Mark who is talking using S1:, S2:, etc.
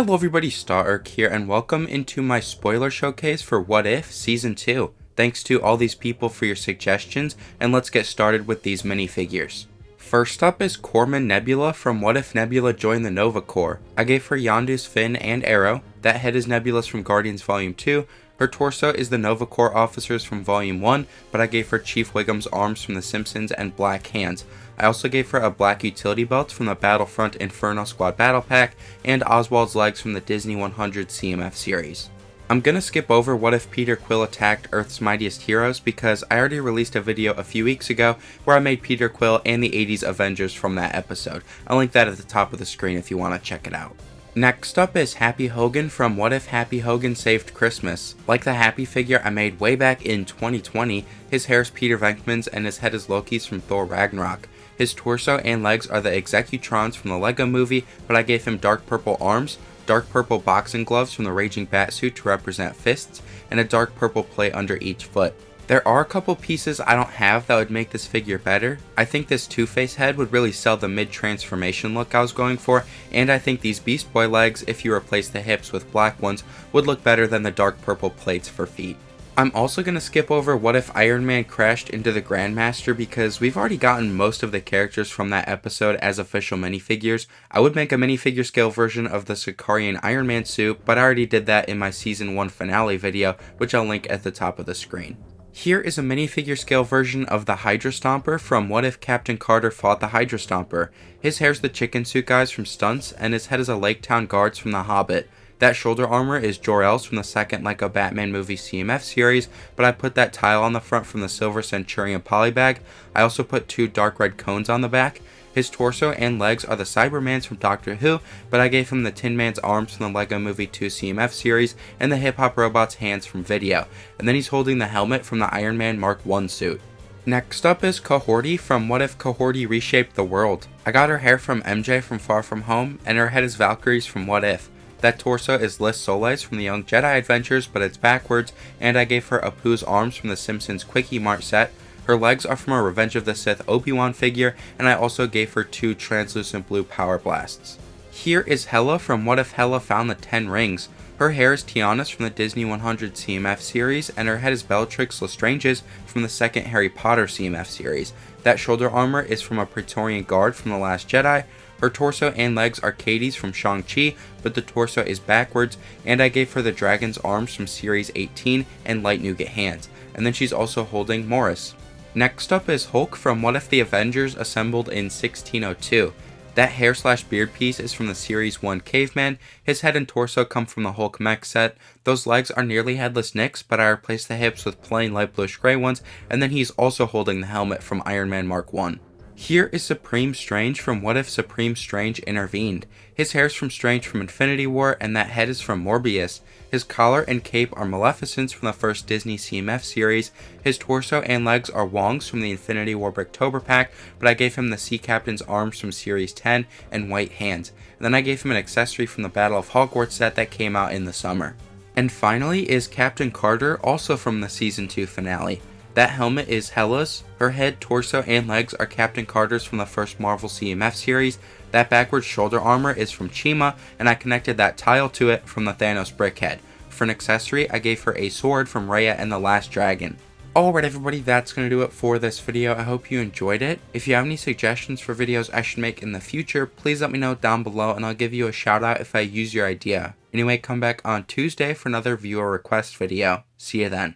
S1: Hello everybody, Stark here, and welcome into my spoiler showcase for What If Season 2. Thanks to all these people for your suggestions, and let's get started with these minifigures. First up is Corpsman Nebula from What If Nebula Joined the Nova Corps. I gave her Yondu's fin and arrow. That head is Nebula's from Guardians Volume 2. Her torso is the Nova Corps officers from Volume 1, but I gave her Chief Wiggum's arms from The Simpsons and black hands. I also gave her a black utility belt from the Battlefront Inferno Squad Battle Pack, and Oswald's legs from the Disney 100 CMF series. I'm gonna skip over What If Peter Quill Attacked Earth's Mightiest Heroes because I already released a video a few weeks ago where I made Peter Quill and the 80s Avengers from that episode. I'll link that at the top of the screen if you want to check it out. Next up is Happy Hogan from What If Happy Hogan Saved Christmas. Like the Happy figure I made way back in 2020, his hair is Peter Venkman's and his head is Loki's from Thor Ragnarok. His torso and legs are the Executrons from the Lego Movie, but I gave him dark purple arms, dark purple boxing gloves from the Raging Batsuit to represent fists, and a dark purple plate under each foot. There are a couple pieces I don't have that would make this figure better. I think this Two-Face head would really sell the mid-transformation look I was going for, and I think these Beast Boy legs, if you replace the hips with black ones, would look better than the dark purple plates for feet. I'm also going to skip over What If Iron Man crashed into the Grandmaster because we've already gotten most of the characters from that episode as official minifigures. I would make a minifigure scale version of the Sicarian Iron Man suit, but I already did that in my Season 1 finale video, which I'll link at the top of the screen. Here is a minifigure scale version of the Hydra Stomper from What If Captain Carter Fought the Hydra Stomper. His hair's the chicken suit guys from Stunts, and his head is a Lake Town Guards from The Hobbit. That shoulder armor is Jor-El's from the second Lego Batman movie CMF series, but I put that tile on the front from the Silver Centurion polybag. I also put two dark red cones on the back. His torso and legs are the Cybermans from Doctor Who, but I gave him the Tin Man's arms from the Lego Movie 2 CMF series and the Hip Hop Robot's hands from Video. And then he's holding the helmet from the Iron Man Mark I suit. Next up is Cohorty from What If Cohorty Reshaped the World. I got her hair from MJ from Far From Home, and her head is Valkyrie's from What If. That torso is Liz Solis from the Young Jedi Adventures, but it's backwards, and I gave her Apu's arms from the Simpsons Quickie Mart set. Her legs are from a Revenge of the Sith Obi-Wan figure, and I also gave her two translucent blue power blasts. Here is Hela from What If Hela Found the 10 Rings. Her hair is Tiana's from the Disney 100 CMF series, and her head is Bellatrix Lestrange's from the second Harry Potter CMF series. That shoulder armor is from a Praetorian Guard from The Last Jedi. Her torso and legs are Katie's from Shang-Chi, but the torso is backwards, and I gave her the dragon's arms from Series 18 and light nougat hands, and then she's also holding Morris. Next up is Hulk from What If the Avengers Assembled in 1602. That hair/beard piece is from the Series 1 Caveman. His head and torso come from the Hulk mech set. Those legs are nearly headless Nicks, but I replaced the hips with plain light bluish gray ones, and then he's also holding the helmet from Iron Man Mark I. Here is Supreme Strange from What If Supreme Strange Intervened. His hair's from Strange from Infinity War, and that head is from Morbius. His collar and cape are Maleficent's from the first Disney CMF series. His torso and legs are Wong's from the Infinity War Bricktober pack, but I gave him the Sea Captain's arms from Series 10 and white hands. And then I gave him an accessory from the Battle of Hogwarts set that came out in the summer. And finally is Captain Carter, also from the Season 2 finale. That helmet is Hela's. Her head, torso, and legs are Captain Carter's from the first Marvel CMF series. That backwards shoulder armor is from Chima, and I connected that tile to it from the Thanos brickhead. For an accessory, I gave her a sword from Raya and the Last Dragon. Alright everybody, that's going to do it for this video. I hope you enjoyed it. If you have any suggestions for videos I should make in the future, please let me know down below and I'll give you a shout out if I use your idea. Anyway, come back on Tuesday for another viewer request video. See you then.